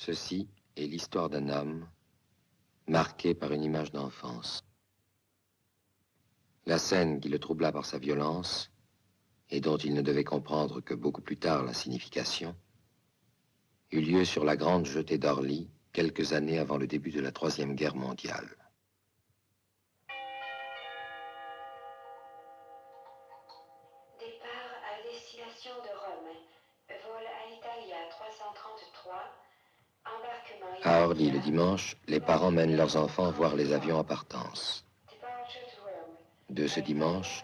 Ceci est l'histoire d'un homme marqué par une image d'enfance. La scène qui le troubla par sa violence et dont il ne devait comprendre que beaucoup plus tard la signification, eut lieu sur la grande jetée d'Orly, quelques années avant le début de la Troisième Guerre mondiale. Départ à destination de Rome. Vol Alitalia 333. Embarquement À Orly, le dimanche, les parents mènent leurs enfants voir les avions en partance. De ce dimanche,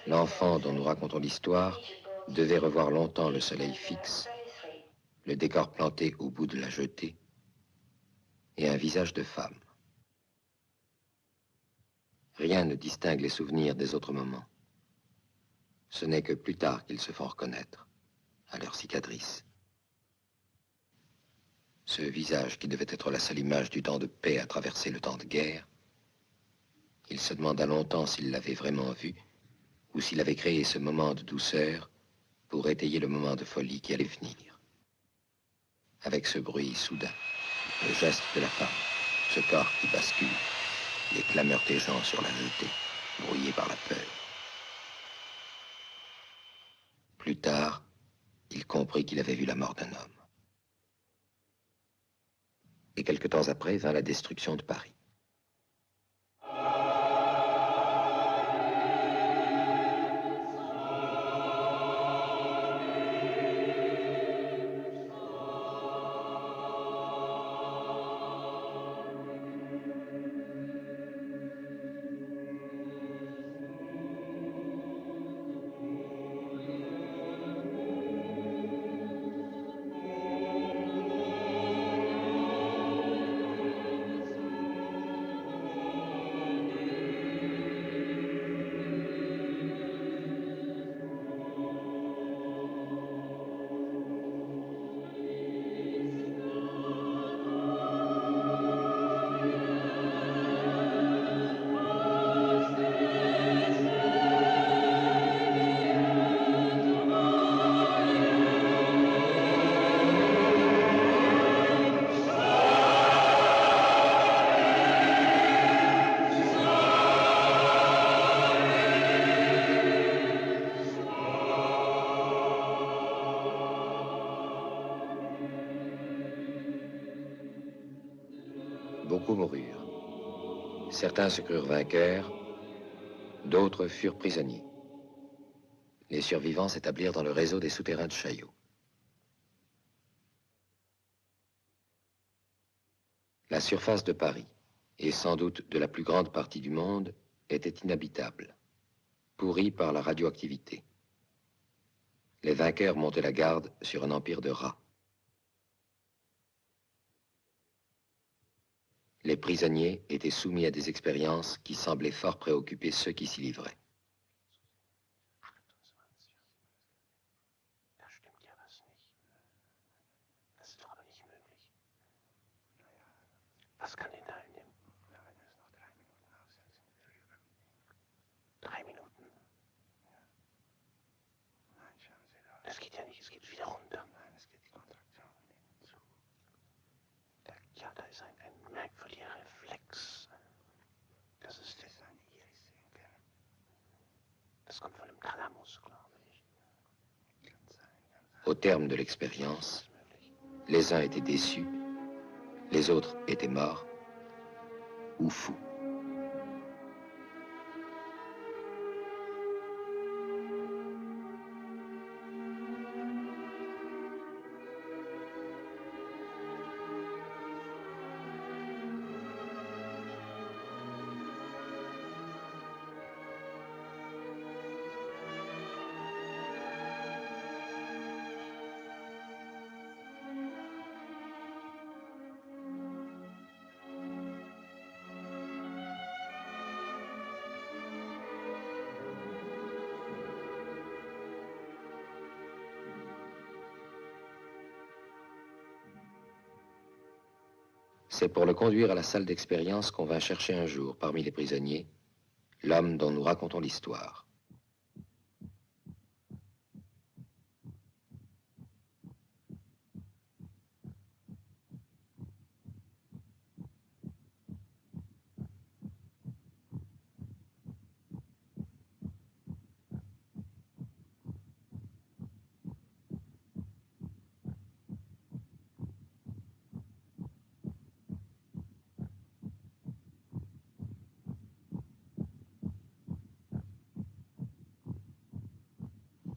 l'enfant dont nous racontons l'histoire devait revoir longtemps le soleil fixe, le décor planté au bout de la jetée et un visage de femme. Rien ne distingue les souvenirs des autres moments. Ce n'est que plus tard qu'ils se font reconnaître, à leur cicatrice. Ce visage qui devait être la seule image du temps de paix à traverser le temps de guerre, il se demanda longtemps s'il l'avait vraiment vu, ou s'il avait créé ce moment de douceur pour étayer le moment de folie qui allait venir. Avec ce bruit soudain, le geste de la femme, ce corps qui bascule, les clameurs des gens sur la jetée, brouillés par la peur. Plus tard, il comprit qu'il avait vu la mort d'un homme. Et quelque temps après vint la destruction de Paris. Beaucoup moururent. Certains se crurent vainqueurs, d'autres furent prisonniers. Les survivants s'établirent dans le réseau des souterrains de Chaillot. La surface de Paris, et sans doute de la plus grande partie du monde, était inhabitable, pourrie par la radioactivité. Les vainqueurs montaient la garde sur un empire de rats. Les prisonniers étaient soumis à des expériences qui semblaient fort préoccuper ceux qui s'y livraient. Was kann ihn teilnehmen? Ja, wenn es noch 3 Minuten aussetzt, sind wir über. 3 Minuten? Ja. Nein, schauen Sie da. Das geht ja nicht, es geht wieder runter. Nein, es geht die Kontraktion hinten zu. Ja, da ist ein merkwürdiger Reflex. Das ist eine Iris sehen können. Das kommt von dem Thalamus, glaube ich. Kann sein, kann sein. Au terme de l'expérience, les uns étaient déçus, les autres étaient morts ou fous. C'est pour le conduire à la salle d'expérience qu'on vint chercher un jour, parmi les prisonniers, l'homme dont nous racontons l'histoire.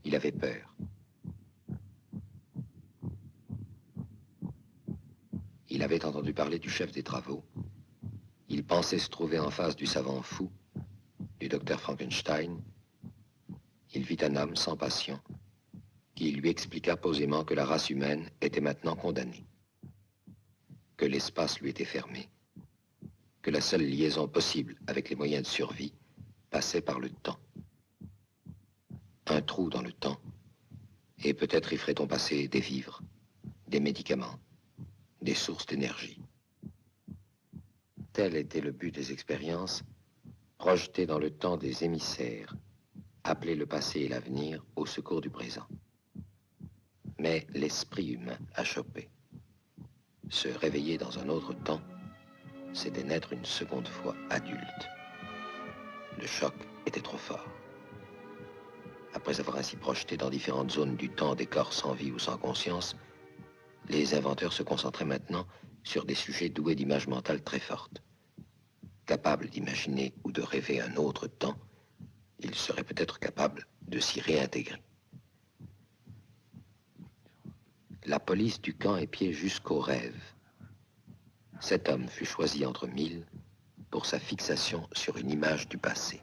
Il avait peur. Il avait entendu parler du chef des travaux. Il pensait se trouver en face du savant fou, du docteur Frankenstein. Il vit un homme sans passion qui lui expliqua posément que la race humaine était maintenant condamnée, que l'espace lui était fermé, que la seule liaison possible avec les moyens de survie passait par le temps. Un trou dans le temps, et peut-être y ferait-on passer des vivres, des médicaments, des sources d'énergie. Tel était le but des expériences, projeter dans le temps des émissaires, appeler le passé et l'avenir au secours du présent. Mais l'esprit humain a chopé. Se réveiller dans un autre temps, c'était naître une seconde fois adulte. Le choc était trop fort. Après avoir ainsi projeté dans différentes zones du temps des corps sans vie ou sans conscience, les inventeurs se concentraient maintenant sur des sujets doués d'images mentales très fortes. Capables d'imaginer ou de rêver un autre temps, ils seraient peut-être capables de s'y réintégrer. La police du camp épiait jusqu'au rêve. Cet homme fut choisi entre 1000 pour sa fixation sur une image du passé.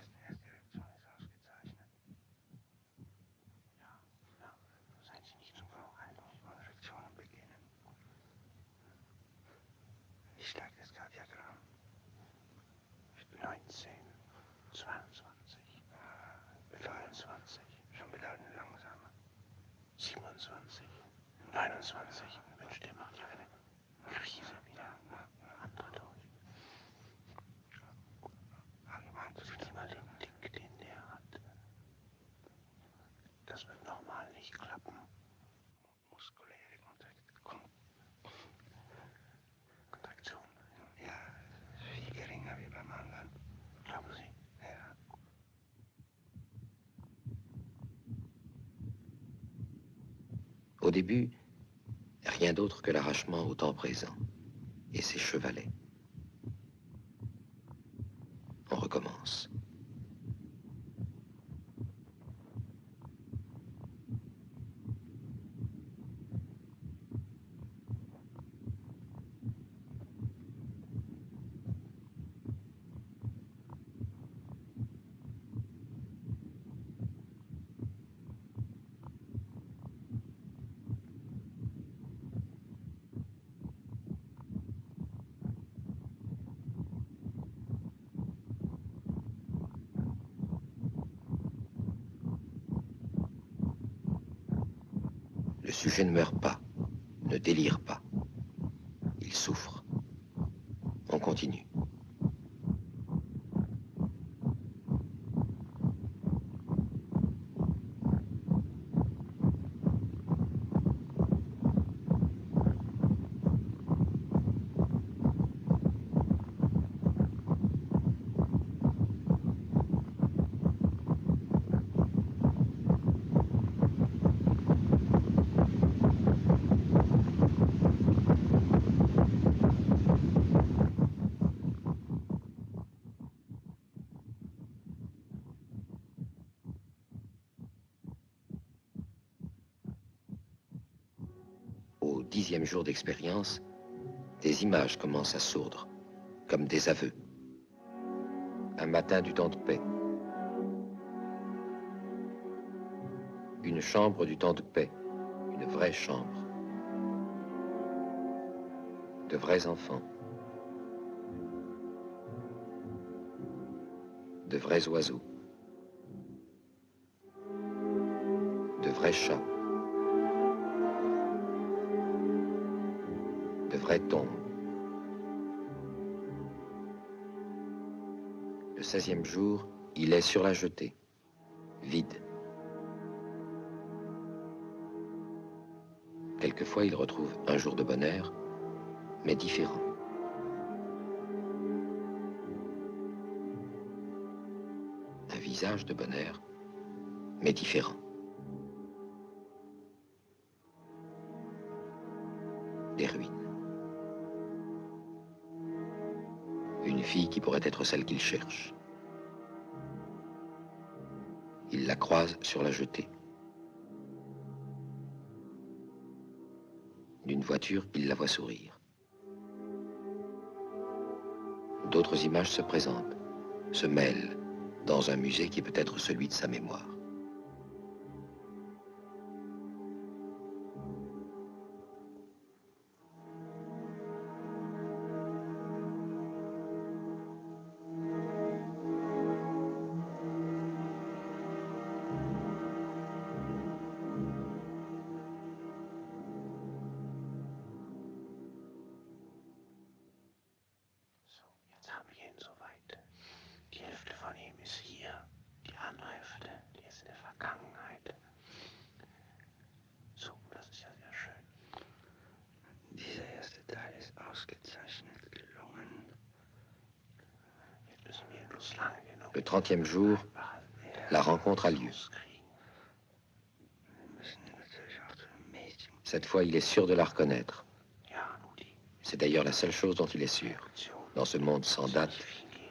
Das wird normal nicht klappen. Muskuläre Kontraktion. Ja, viel geringer wie beim anderen. Glauben Sie? Ja. Au début, rien d'autre que l'arrachement au temps présent et ses chevalets. On recommence. Le sujet ne meurt pas, ne délire pas. Il souffre. On continue. Au 10e jour d'expérience, des images commencent à sourdre, comme des aveux. Un matin du temps de paix. Une chambre du temps de paix, une vraie chambre. De vrais enfants. De vrais oiseaux. De vrais chats. De vraies tombes. Le 16e jour, il est sur la jetée, vide. Quelquefois, il retrouve un jour de bonheur, mais différent. Un visage de bonheur, mais différent. Des ruines. Une fille qui pourrait être celle qu'il cherche. Il la croise sur la jetée. voiture, il la voit sourire. D'autres images se présentent, se mêlent dans un musée qui peut être celui de sa mémoire. Le 30e jour, la rencontre a lieu. Cette fois, il est sûr de la reconnaître. C'est d'ailleurs la seule chose dont il est sûr, dans ce monde sans date,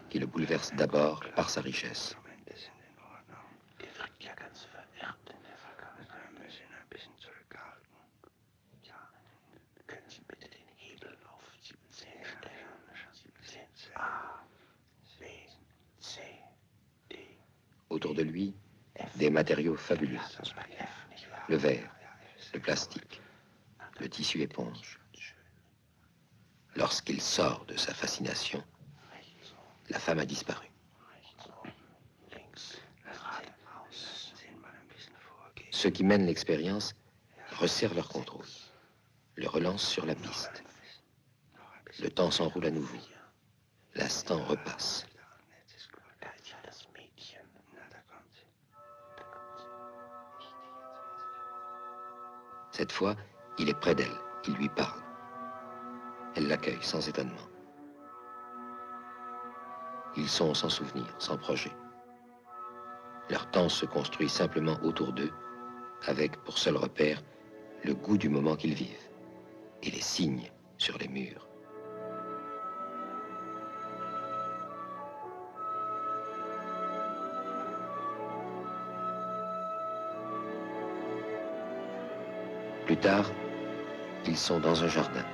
qui le bouleverse d'abord par sa richesse. Autour de lui, des matériaux fabuleux. Le verre, le plastique, le tissu éponge. Lorsqu'il sort de sa fascination, la femme a disparu. Ceux qui mènent l'expérience resserrent leur contrôle, le relancent sur la piste. Le temps s'enroule à nouveau. L'instant repasse. Cette fois, il est près d'elle, il lui parle. Elle l'accueille sans étonnement. Ils sont sans souvenir, sans projet. Leur temps se construit simplement autour d'eux, avec pour seul repère le goût du moment qu'ils vivent et les signes sur les murs. Plus tard, ils sont dans un jardin.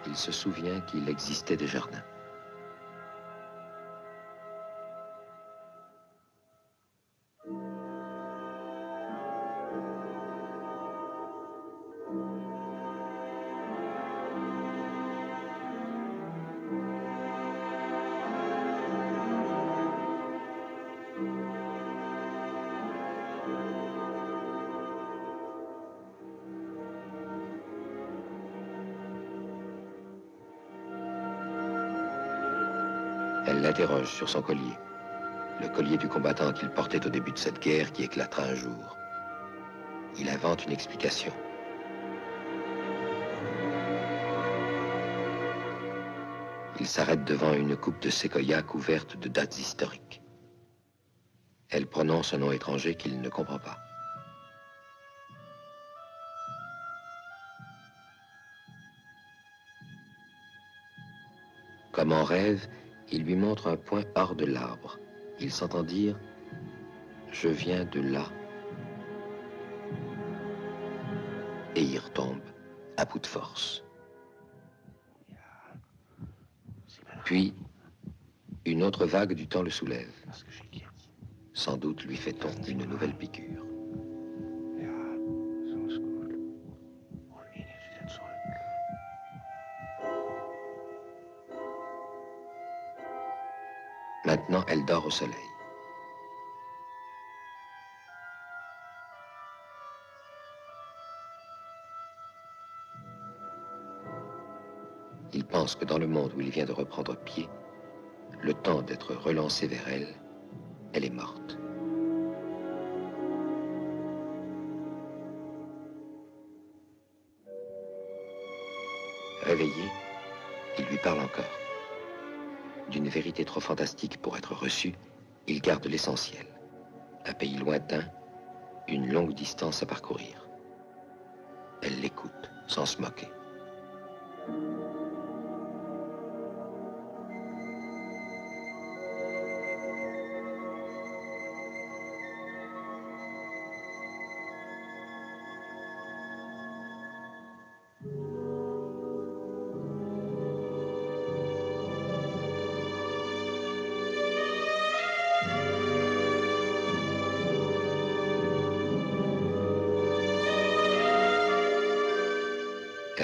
Il se souvient qu'il existait des jardins. Elle l'interroge sur son collier, le collier du combattant qu'il portait au début de cette guerre qui éclatera un jour. Il invente une explication. Il s'arrête devant une coupe de séquoia couverte de dates historiques. Elle prononce un nom étranger qu'il ne comprend pas. Comme en rêve, il lui montre un point hors de l'arbre. Il s'entend dire « Je viens de là ». Et il retombe à bout de force. Puis, une autre vague du temps le soulève. Sans doute lui fait-on une nouvelle piqûre. Maintenant, elle dort au soleil. Il pense que dans le monde où il vient de reprendre pied, le temps d'être relancé vers elle, elle est morte. Réveillé, il lui parle encore. D'une vérité trop fantastique pour être reçue, il garde l'essentiel. Un pays lointain, une longue distance à parcourir. Elle l'écoute, sans se moquer.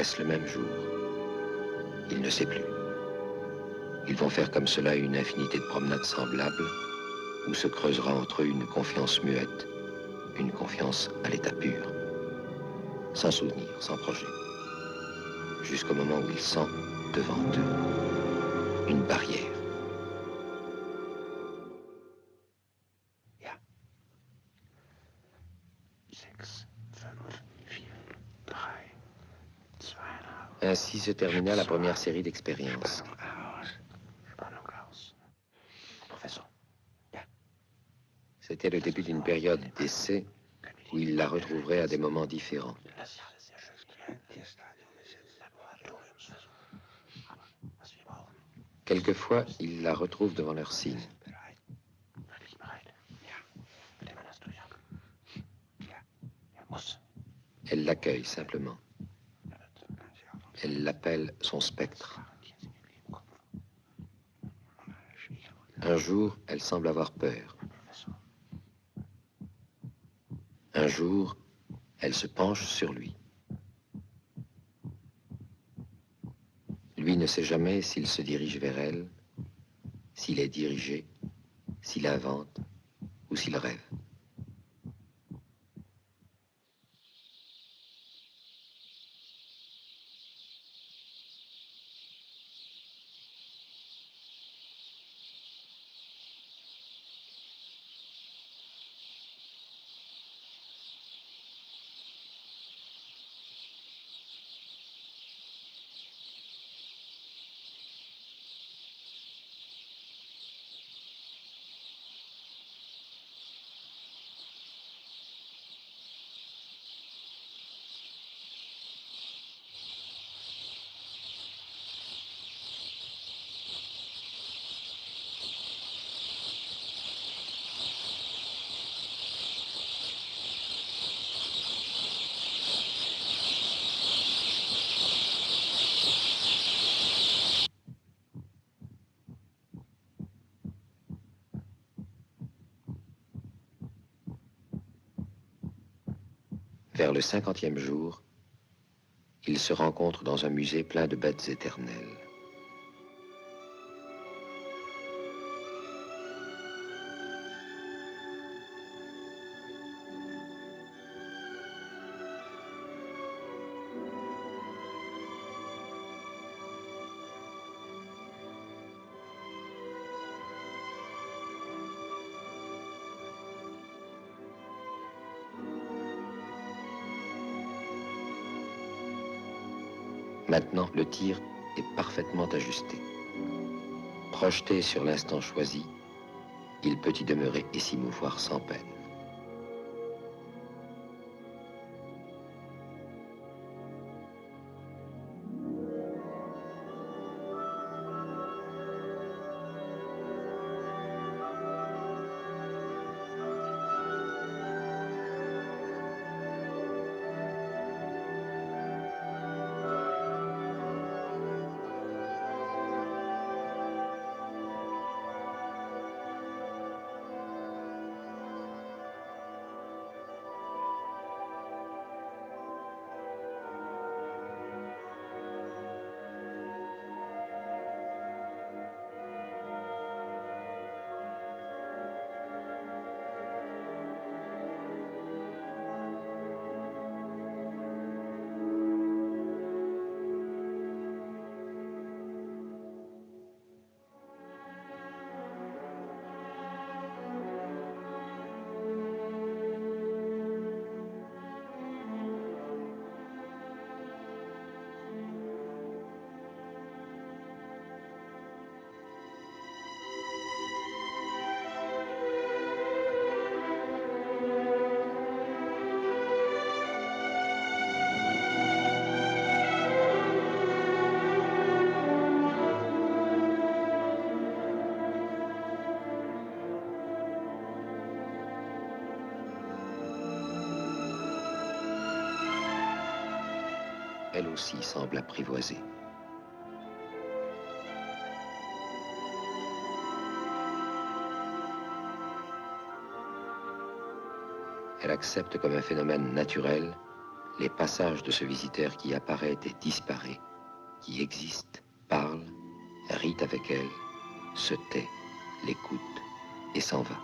Est-ce le même jour? Il ne sait plus. Ils vont faire comme cela une infinité de promenades semblables, où se creusera entre eux une confiance muette, une confiance à l'état pur, sans souvenir, sans projet, jusqu'au moment où ils sentent devant eux une barrière. Ja. 6, 5, 4, 3, 2,5. Ainsi se termina la première série d'expériences. Spannung aus. Professor. Ja. C'était le début d'une période d'essai où il la retrouverait à des moments différents. Das ist alles sehr schön. Hier Stadium ist jetzt Laboratoriumsversuch. Aber was wir brauchen. Quelquefois, il la retrouve devant leur signe. Wirklich bereit? Ja. Nehmen wir das durch ab. Ja. Er muss. Elle l'accueille simplement. Elle l'appelle son spectre. Un jour, elle semble avoir peur. Un jour, elle se penche sur lui. Lui ne sait jamais s'il se dirige vers elle, s'il est dirigé, s'il invente ou s'il rêve. Vers le 50e jour, ils se rencontrent dans un musée plein de bêtes éternelles. Maintenant, le tir est parfaitement ajusté. Projeté sur l'instant choisi, il peut y demeurer et s'y mouvoir sans peine. Elle aussi semble apprivoisée. Elle accepte comme un phénomène naturel les passages de ce visiteur qui apparaît et disparaît, qui existe, parle, rit avec elle, se tait, l'écoute et s'en va.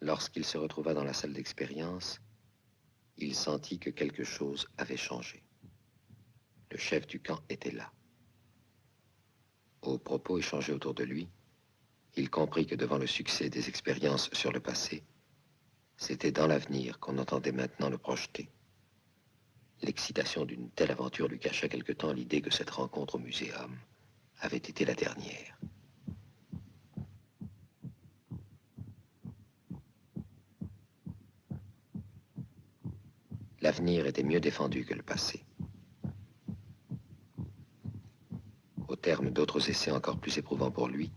Lorsqu'il se retrouva dans la salle d'expérience, il sentit que quelque chose avait changé. Le chef du camp était là. Aux propos échangés autour de lui, il comprit que devant le succès des expériences sur le passé, c'était dans l'avenir qu'on entendait maintenant le projeter. L'excitation d'une telle aventure lui cacha quelque temps l'idée que cette rencontre au muséum avait été la dernière. L'avenir était mieux défendu que le passé. Au terme d'autres essais encore plus éprouvants pour lui,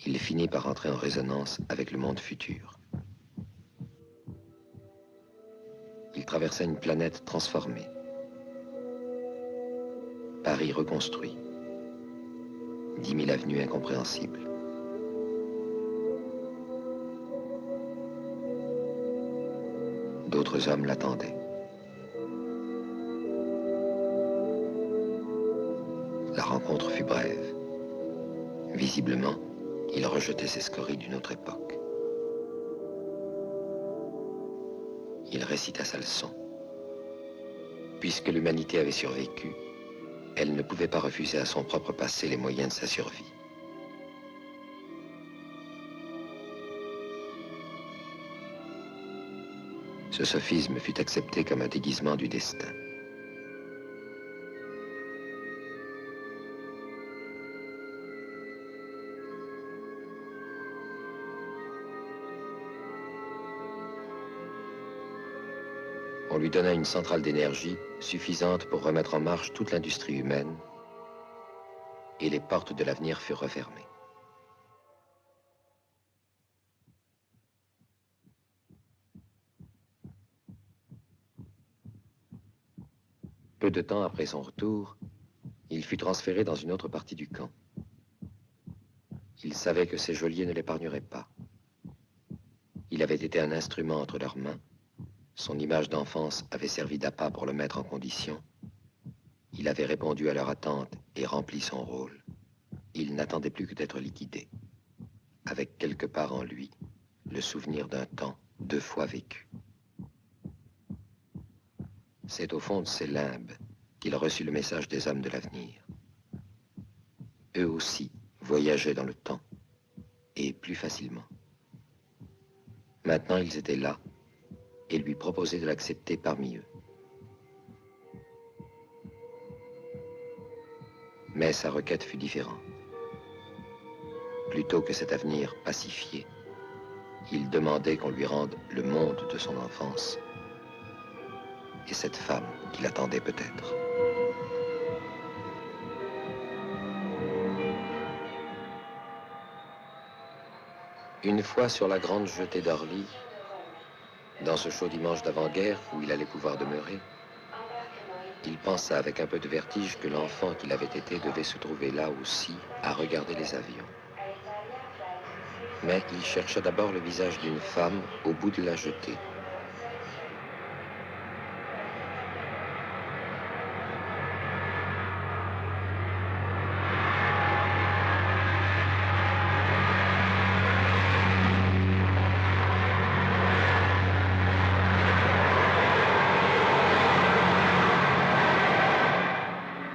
il finit par entrer en résonance avec le monde futur. Il traversa une planète transformée. Paris reconstruit. 10 000 avenues incompréhensibles. D'autres hommes l'attendaient. La rencontre fut brève. Visiblement, il rejetait ces scories d'une autre époque. Il récita sa leçon. Puisque l'humanité avait survécu, elle ne pouvait pas refuser à son propre passé les moyens de sa survie. Ce sophisme fut accepté comme un déguisement du destin. On lui donna une centrale d'énergie suffisante pour remettre en marche toute l'industrie humaine, et les portes de l'avenir furent refermées. Peu de temps après son retour, il fut transféré dans une autre partie du camp. Il savait que ses geôliers ne l'épargneraient pas. Il avait été un instrument entre leurs mains. Son image d'enfance avait servi d'appât pour le mettre en condition. Il avait répondu à leur attente et rempli son rôle. Il n'attendait plus que d'être liquidé, avec quelque part en lui le souvenir d'un temps 2 fois vécu. C'est au fond de ses limbes qu'il reçut le message des hommes de l'avenir. Eux aussi voyageaient dans le temps, et plus facilement. Maintenant, ils étaient là, et lui proposaient de l'accepter parmi eux. Mais sa requête fut différente. Plutôt que cet avenir pacifié, il demandait qu'on lui rende le monde de son enfance, et cette femme qui l'attendait peut-être. Une fois sur la grande jetée d'Orly, dans ce chaud dimanche d'avant-guerre où il allait pouvoir demeurer, il pensa avec un peu de vertige que l'enfant qu'il avait été devait se trouver là aussi à regarder les avions. Mais il chercha d'abord le visage d'une femme au bout de la jetée.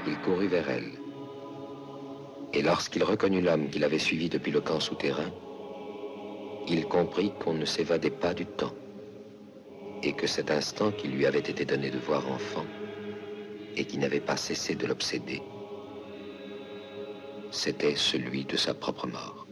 Il courut vers elle, Et lorsqu'il reconnut l'homme qu'il avait suivi depuis le camp souterrain, il comprit qu'on ne s'évadait pas du temps, et que cet instant qui lui avait été donné de voir enfant, et qui n'avait pas cessé de l'obséder, c'était celui de sa propre mort.